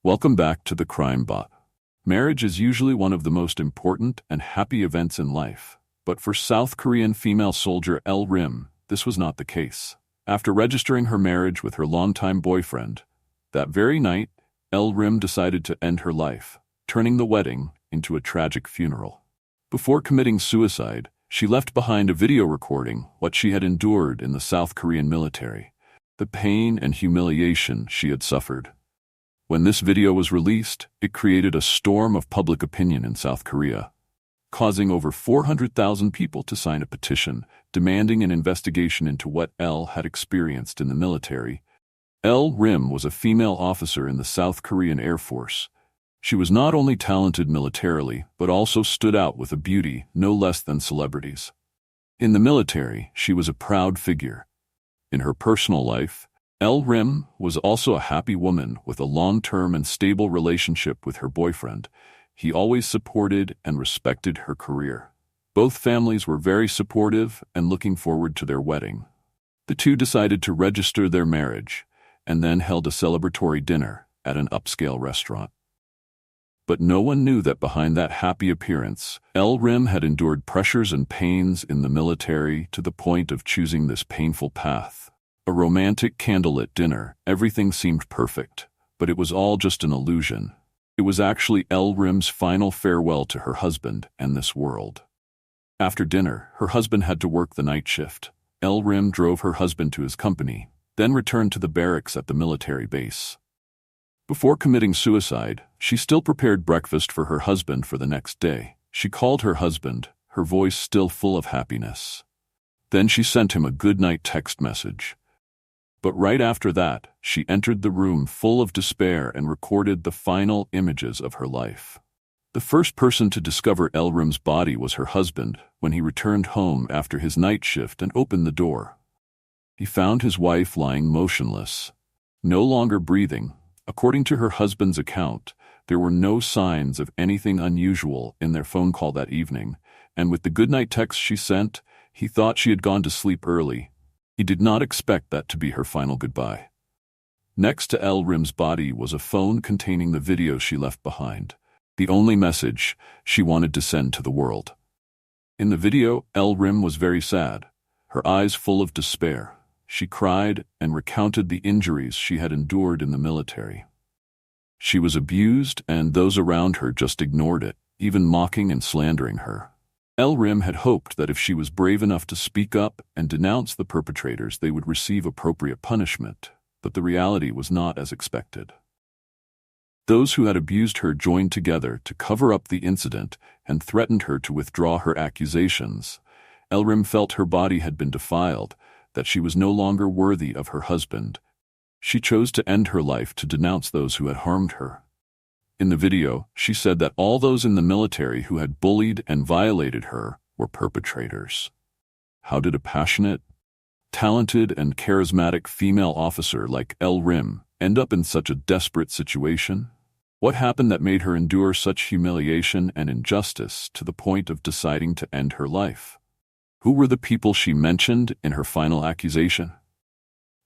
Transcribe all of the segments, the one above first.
Welcome back to the Crime Bot. Marriage is usually one of the most important and happy events in life. But for South Korean female soldier El Rim, this was not the case. After registering her marriage with her longtime boyfriend, that very night, El Rim decided to end her life, turning the wedding into a tragic funeral. Before committing suicide, she left behind a video recording what she had endured in the South Korean military, the pain and humiliation she had suffered. When this video was released, it created a storm of public opinion in South Korea, causing over 400,000 people to sign a petition demanding an investigation into what El had experienced in the military. El Rim was a female officer in the South Korean Air Force. She was not only talented militarily, but also stood out with a beauty no less than celebrities. In the military, she was a proud figure. In her personal life, El Rim was also a happy woman with a long-term and stable relationship with her boyfriend. He always supported and respected her career. Both families were very supportive and looking forward to their wedding. The two decided to register their marriage and then held a celebratory dinner at an upscale restaurant. But no one knew that behind that happy appearance, El Rim had endured pressures and pains in the military to the point of choosing this painful path. A romantic candlelit dinner, everything seemed perfect, but it was all just an illusion. It was actually El Rim's final farewell to her husband and this world. After dinner, her husband had to work the night shift. El Rim drove her husband to his company, then returned to the barracks at the military base. Before committing suicide, she still prepared breakfast for her husband for the next day. She called her husband, her voice still full of happiness. Then she sent him a goodnight text message. But right after that, she entered the room full of despair and recorded the final images of her life. The first person to discover El Rim's body was her husband when he returned home after his night shift and opened the door. He found his wife lying motionless, no longer breathing. According to her husband's account, there were no signs of anything unusual in their phone call that evening, and with the goodnight text she sent, he thought she had gone to sleep early. He did not expect that to be her final goodbye. Next to El Rim's body was a phone containing the video she left behind, the only message she wanted to send to the world. In the video, El Rim was very sad, her eyes full of despair. She cried and recounted the injuries she had endured in the military. She was abused, and those around her just ignored it, even mocking and slandering her. El Rim had hoped that if she was brave enough to speak up and denounce the perpetrators, they would receive appropriate punishment, but the reality was not as expected. Those who had abused her joined together to cover up the incident and threatened her to withdraw her accusations. El Rim felt her body had been defiled, that she was no longer worthy of her husband. She chose to end her life to denounce those who had harmed her. In the video, she said that all those in the military who had bullied and violated her were perpetrators. How did a passionate, talented, and charismatic female officer like El Rim end up in such a desperate situation? What happened that made her endure such humiliation and injustice to the point of deciding to end her life? Who were the people she mentioned in her final accusation?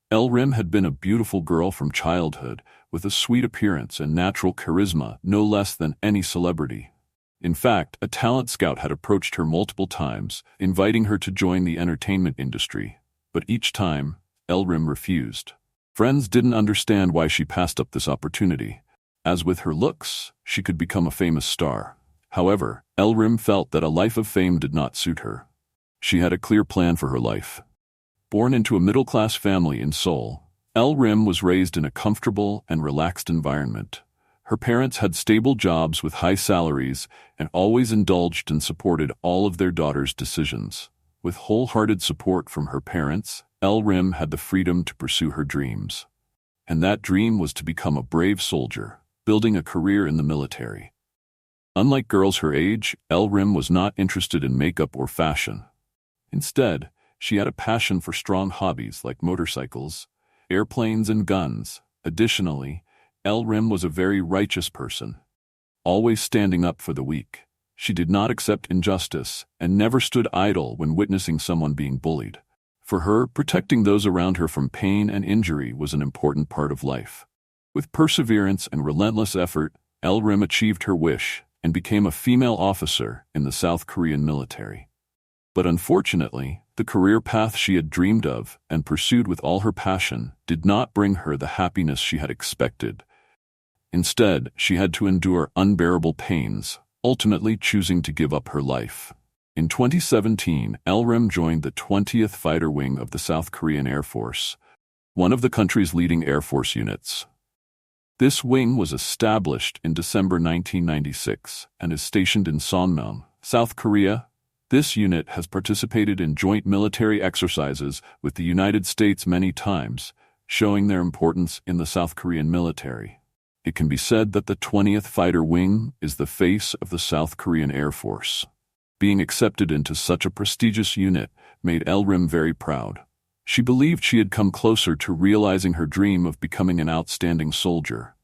El Rim had been a beautiful girl from childhood, with a sweet appearance and natural charisma no less than any celebrity. In fact, a talent scout had approached her multiple times, inviting her to join the entertainment industry, but each time, El Rim refused. Friends didn't understand why she passed up this opportunity. As with her looks, she could become a famous star. However, El Rim felt that a life of fame did not suit her. She had a clear plan for her life. Born into a middle-class family in Seoul, El Rim was raised in a comfortable and relaxed environment. Her parents had stable jobs with high salaries and always indulged and supported all of their daughter's decisions. With wholehearted support from her parents, El Rim had the freedom to pursue her dreams. And that dream was to become a brave soldier, building a career in the military. Unlike girls her age, El Rim was not interested in makeup or fashion. Instead, she had a passion for strong hobbies like motorcycles, airplanes, and guns. Additionally, El Rim was a very righteous person, always standing up for the weak. She did not accept injustice and never stood idle when witnessing someone being bullied. For her, protecting those around her from pain and injury was an important part of life. With perseverance and relentless effort, L. Rim achieved her wish and became a female officer in the South Korean military. But unfortunately, the career path she had dreamed of and pursued with all her passion did not bring her the happiness she had expected. Instead, she had to endure unbearable pains, ultimately choosing to give up her life. In 2017, L. Rim joined the 20th Fighter Wing of the South Korean Air Force, one of the country's leading Air Force units. This wing was established in December 1996 and is stationed in Sonmyeon, South Korea. This unit has participated in joint military exercises with the United States many times, showing their importance in the South Korean military. It can be said that the 20th Fighter Wing is the face of the South Korean Air Force. Being accepted into such a prestigious unit made L. Rim very proud. She believed she had come closer to realizing her dream of becoming an outstanding soldier.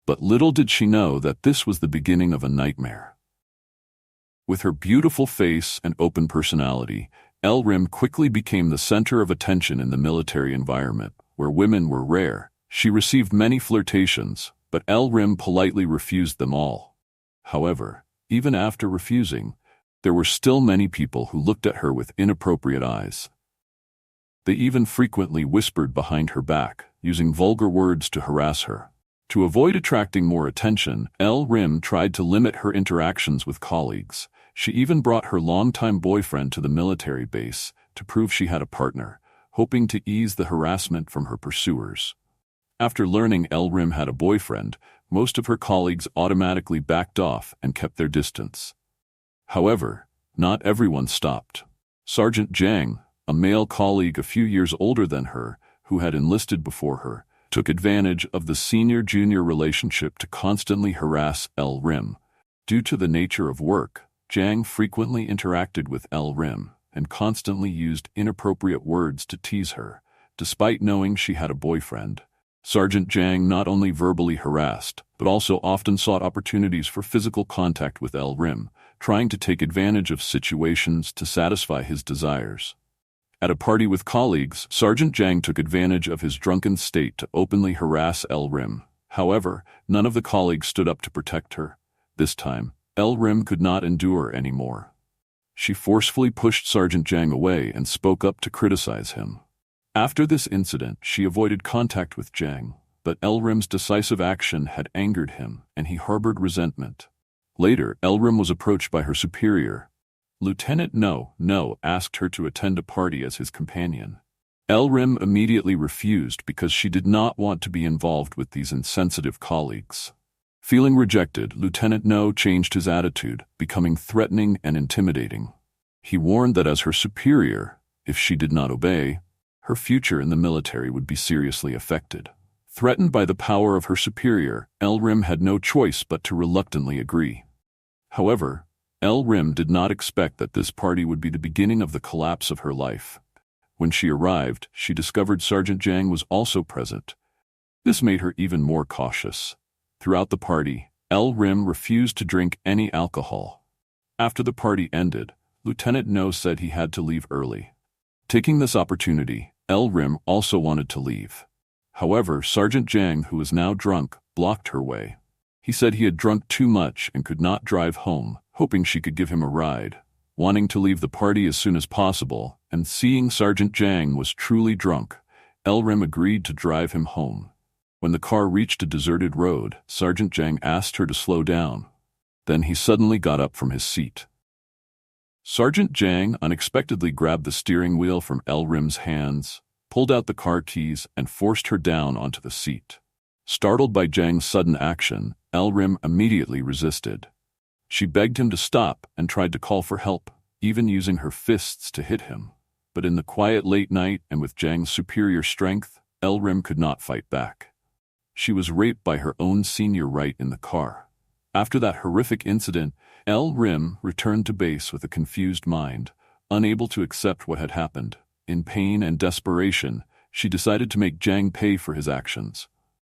But little did she know that this was the beginning of a nightmare. With her beautiful face and open personality, L. Rim quickly became the center of attention in the military environment, where women were rare. She received many flirtations, but L. Rim politely refused them all. However, even after refusing, there were still many people who looked at her with inappropriate eyes. They even frequently whispered behind her back, using vulgar words to harass her. To avoid attracting more attention, L. Rim tried to limit her interactions with colleagues. She even brought her longtime boyfriend to the military base to prove she had a partner, hoping to ease the harassment from her pursuers. After learning L. Rim had a boyfriend, most of her colleagues automatically backed off and kept their distance. However, not everyone stopped. Sergeant Jang, a male colleague a few years older than her, who had enlisted before her, took advantage of the senior-junior relationship to constantly harass L. Rim. Due to the nature of work, Jang frequently interacted with L. Rim and constantly used inappropriate words to tease her. Despite knowing she had a boyfriend, Sergeant Jang not only verbally harassed, but also often sought opportunities for physical contact with L. Rim, trying to take advantage of situations to satisfy his desires. At a party with colleagues, Sergeant Jang took advantage of his drunken state to openly harass L. Rim. However, none of the colleagues stood up to protect her. This time, L. Rim could not endure anymore. She forcefully pushed Sergeant Jang away and spoke up to criticize him. After this incident, she avoided contact with Jang, but L. Rim's decisive action had angered him, and he harbored resentment. Later, L. Rim was approached by her superior. Lieutenant No asked her to attend a party as his companion. L. Rim immediately refused because she did not want to be involved with these insensitive colleagues. Feeling rejected, Lieutenant No changed his attitude, becoming threatening and intimidating. He warned that as her superior, if she did not obey, her future in the military would be seriously affected. Threatened by the power of her superior, L. Rim had no choice but to reluctantly agree. However, L. Rim did not expect that this party would be the beginning of the collapse of her life. When she arrived, she discovered Sergeant Jang was also present. This made her even more cautious. Throughout the party, L. Rim refused to drink any alcohol. After the party ended, Lieutenant No said he had to leave early. Taking this opportunity, L. Rim also wanted to leave. However, Sergeant Jang, who was now drunk, blocked her way. He said he had drunk too much and could not drive home, hoping she could give him a ride. Wanting to leave the party as soon as possible, and seeing Sergeant Jang was truly drunk, L. Rim agreed to drive him home. When the car reached a deserted road, Sergeant Jang asked her to slow down. Then he suddenly got up from his seat. Sergeant Jang unexpectedly grabbed the steering wheel from L. Rim's hands, pulled out the car keys, and forced her down onto the seat. Startled by Jang's sudden action, L. Rim immediately resisted. She begged him to stop and tried to call for help, even using her fists to hit him. But in the quiet late night and with Jang's superior strength, L. Rim could not fight back. She was raped by her own senior right in the car. After that horrific incident, L. Rim returned to base with a confused mind, unable to accept what had happened. In pain and desperation, she decided to make Jang pay for his actions.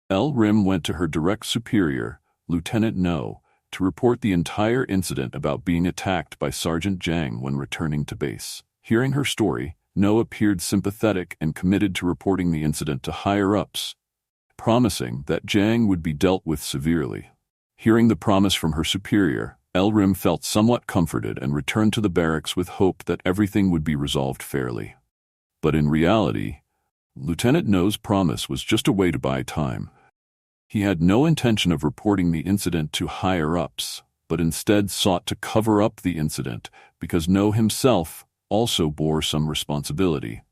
L. Rim went to her direct superior, Lieutenant No, to report the entire incident about being attacked by Sergeant Jang when returning to base. Hearing her story, No appeared sympathetic and committed to reporting the incident to higher-ups. promising that Jang would be dealt with severely. Hearing the promise from her superior, Elrim felt somewhat comforted and returned to the barracks with hope that everything would be resolved fairly. But in reality, Lieutenant No's promise was just a way to buy time. He had no intention of reporting the incident to higher-ups, but instead sought to cover up the incident because No himself also bore some responsibility,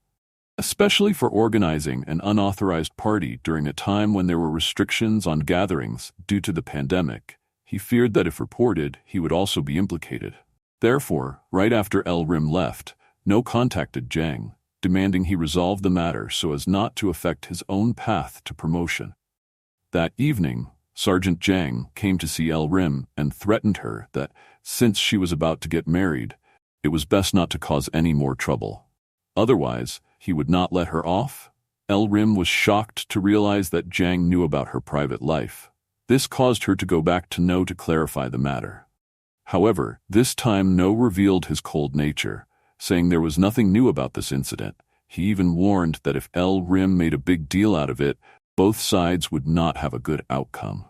especially for organizing an unauthorized party during a time when there were restrictions on gatherings due to the pandemic. He feared that if reported, he would also be implicated. Therefore, right after Elrim left, No contacted Jang, demanding he resolve the matter so as not to affect his own path to promotion. That evening, Sergeant Jang came to see Elrim and threatened her that, since she was about to get married, it was best not to cause any more trouble. Otherwise, he would not let her off. Elrim was shocked to realize that Jang knew about her private life. This caused her to go back to No to clarify the matter. However, this time No revealed his cold nature, saying there was nothing new about this incident. He even warned that if Elrim made a big deal out of it, both sides would not have a good outcome.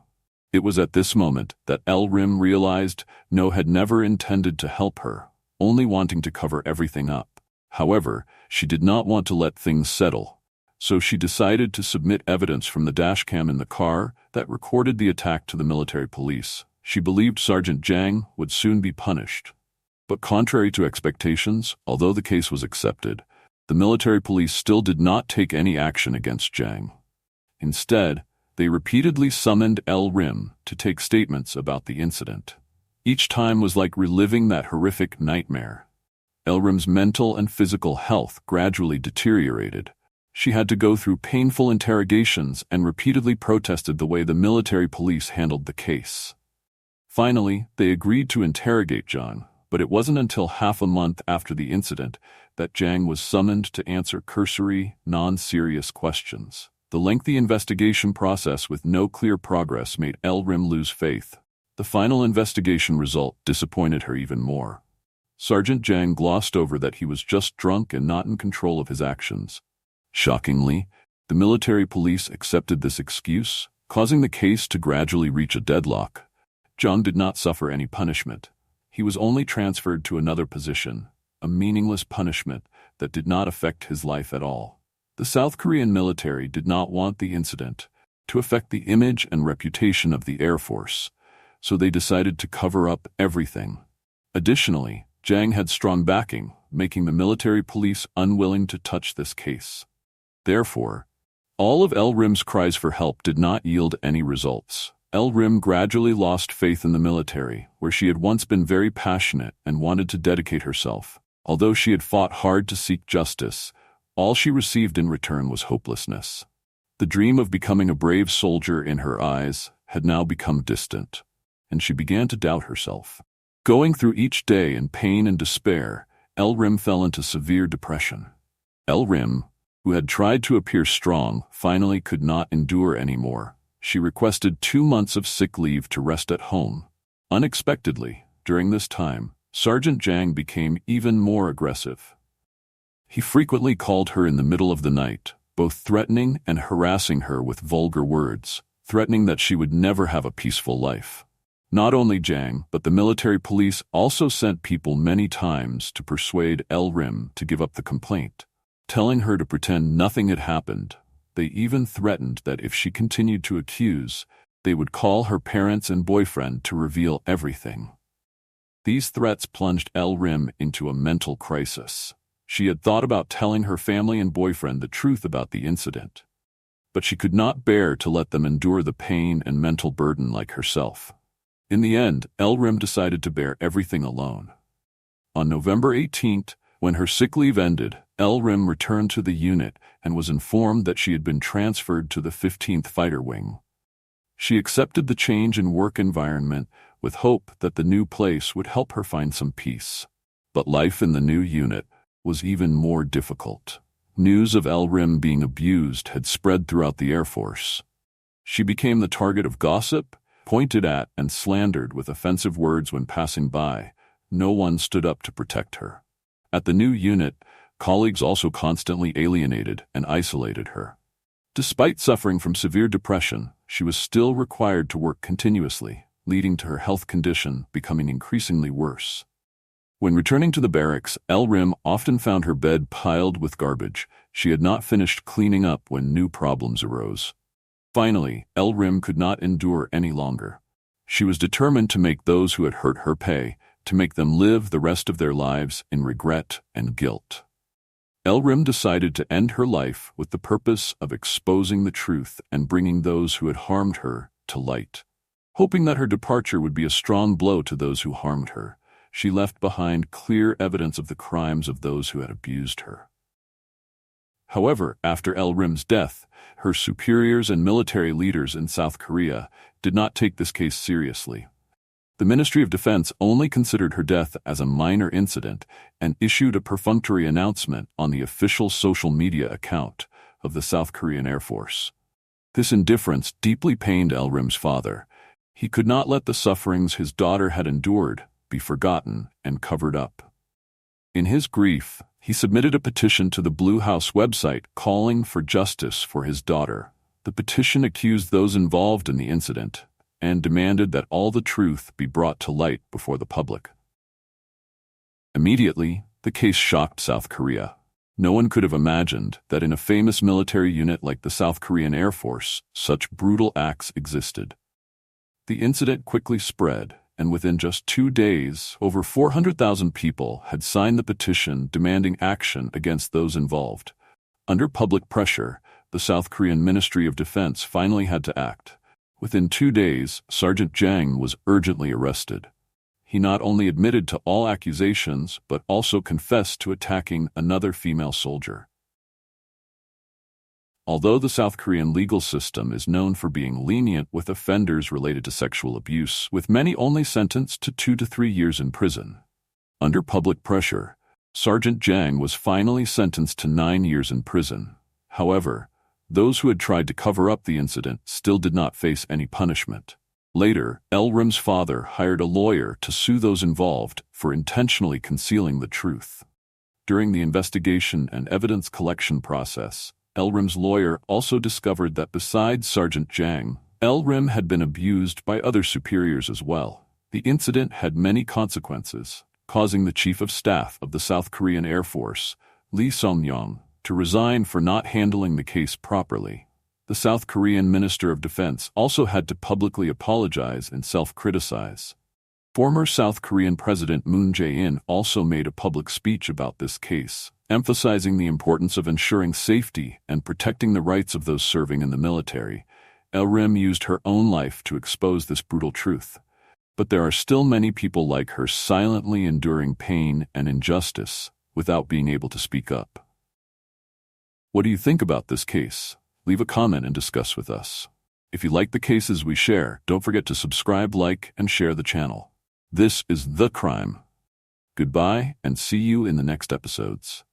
It was at this moment that Elrim realized No had never intended to help her, only wanting to cover everything up. However, she did not want to let things settle, so she decided to submit evidence from the dashcam in the car that recorded the attack to the military police. She believed Sergeant Jang would soon be punished. But contrary to expectations, although the case was accepted, the military police still did not take any action against Jang. Instead, they repeatedly summoned Elrim to take statements about the incident. Each time was like reliving that horrific nightmare. Elrim's mental and physical health gradually deteriorated. She had to go through painful interrogations and repeatedly protested the way the military police handled the case. Finally, they agreed to interrogate Jang, but it wasn't until half a month after the incident that Jang was summoned to answer cursory, non-serious questions. The lengthy investigation process with no clear progress made Elrim lose faith. The final investigation result disappointed her even more. Sergeant Jang glossed over that he was just drunk and not in control of his actions. Shockingly, the military police accepted this excuse, causing the case to gradually reach a deadlock. Jang did not suffer any punishment. He was only transferred to another position, a meaningless punishment that did not affect his life at all. The South Korean military did not want the incident to affect the image and reputation of the Air Force, so they decided to cover up everything. Additionally, Jang had strong backing, making the military police unwilling to touch this case. Therefore, all of Elrim's cries for help did not yield any results. Elrim gradually lost faith in the military, where she had once been very passionate and wanted to dedicate herself. Although she had fought hard to seek justice, all she received in return was hopelessness. The dream of becoming a brave soldier in her eyes had now become distant, and she began to doubt herself. Going through each day in pain and despair, Elrim fell into severe depression. Elrim, who had tried to appear strong, finally could not endure anymore. She requested 2 months of sick leave to rest at home. Unexpectedly, during this time, Sergeant Jang became even more aggressive. He frequently called her in the middle of the night, both threatening and harassing her with vulgar words, threatening that she would never have a peaceful life. Not only Jang, but the military police also sent people many times to persuade Elrim to give up the complaint, telling her to pretend nothing had happened. They even threatened that if she continued to accuse, they would call her parents and boyfriend to reveal everything. These threats plunged Elrim into a mental crisis. She had thought about telling her family and boyfriend the truth about the incident, but she could not bear to let them endure the pain and mental burden like herself. In the end, Elrim decided to bear everything alone. On November 18th, when her sick leave ended, Elrim returned to the unit and was informed that she had been transferred to the 15th Fighter Wing. She accepted the change in work environment with hope that the new place would help her find some peace. But life in the new unit was even more difficult. News of Elrim being abused had spread throughout the Air Force. She became the target of gossip, pointed at and slandered with offensive words when passing by. No one stood up to protect her. At the new unit, colleagues also constantly alienated and isolated her. Despite suffering from severe depression, she was still required to work continuously, leading to her health condition becoming increasingly worse. When returning to the barracks, Rim often found her bed piled with garbage. She had not finished cleaning up when new problems arose. Finally, Rim could not endure any longer. She was determined to make those who had hurt her pay, to make them live the rest of their lives in regret and guilt. Rim decided to end her life with the purpose of exposing the truth and bringing those who had harmed her to light. Hoping that her departure would be a strong blow to those who harmed her, she left behind clear evidence of the crimes of those who had abused her. However, after Rim's death, her superiors and military leaders in South Korea did not take this case seriously. The Ministry of Defense only considered her death as a minor incident and issued a perfunctory announcement on the official social media account of the South Korean Air Force. This indifference deeply pained Rim's father. He could not let the sufferings his daughter had endured be forgotten and covered up. In his grief, he submitted a petition to the Blue House website calling for justice for his daughter. The petition accused those involved in the incident and demanded that all the truth be brought to light before the public. Immediately, the case shocked South Korea. No one could have imagined that in a famous military unit like the South Korean Air Force, such brutal acts existed. The incident quickly spread, and within just 2 days, over 400,000 people had signed the petition demanding action against those involved. Under public pressure, the South Korean Ministry of Defense finally had to act. Within 2 days, Sergeant Jang was urgently arrested. He not only admitted to all accusations, but also confessed to attacking another female soldier. Although the South Korean legal system is known for being lenient with offenders related to sexual abuse, with many only sentenced to 2 to 3 years in prison, under public pressure, Sergeant Jang was finally sentenced to 9 years in prison. However, those who had tried to cover up the incident still did not face any punishment. Later, Rim's father hired a lawyer to sue those involved for intentionally concealing the truth. During the investigation and evidence collection process, Rim's lawyer also discovered that besides Sergeant Jang, Rim had been abused by other superiors as well. The incident had many consequences, causing the Chief of Staff of the South Korean Air Force, Lee Sung-yong, to resign for not handling the case properly. The South Korean Minister of Defense also had to publicly apologize and self-criticize. Former South Korean President Moon Jae-in also made a public speech about this case, emphasizing the importance of ensuring safety and protecting the rights of those serving in the military. Rim used her own life to expose this brutal truth. But there are still many people like her silently enduring pain and injustice without being able to speak up. What do you think about this case? Leave a comment and discuss with us. If you like the cases we share, don't forget to subscribe, like, and share the channel. This is The Crime. Goodbye, and see you in the next episodes.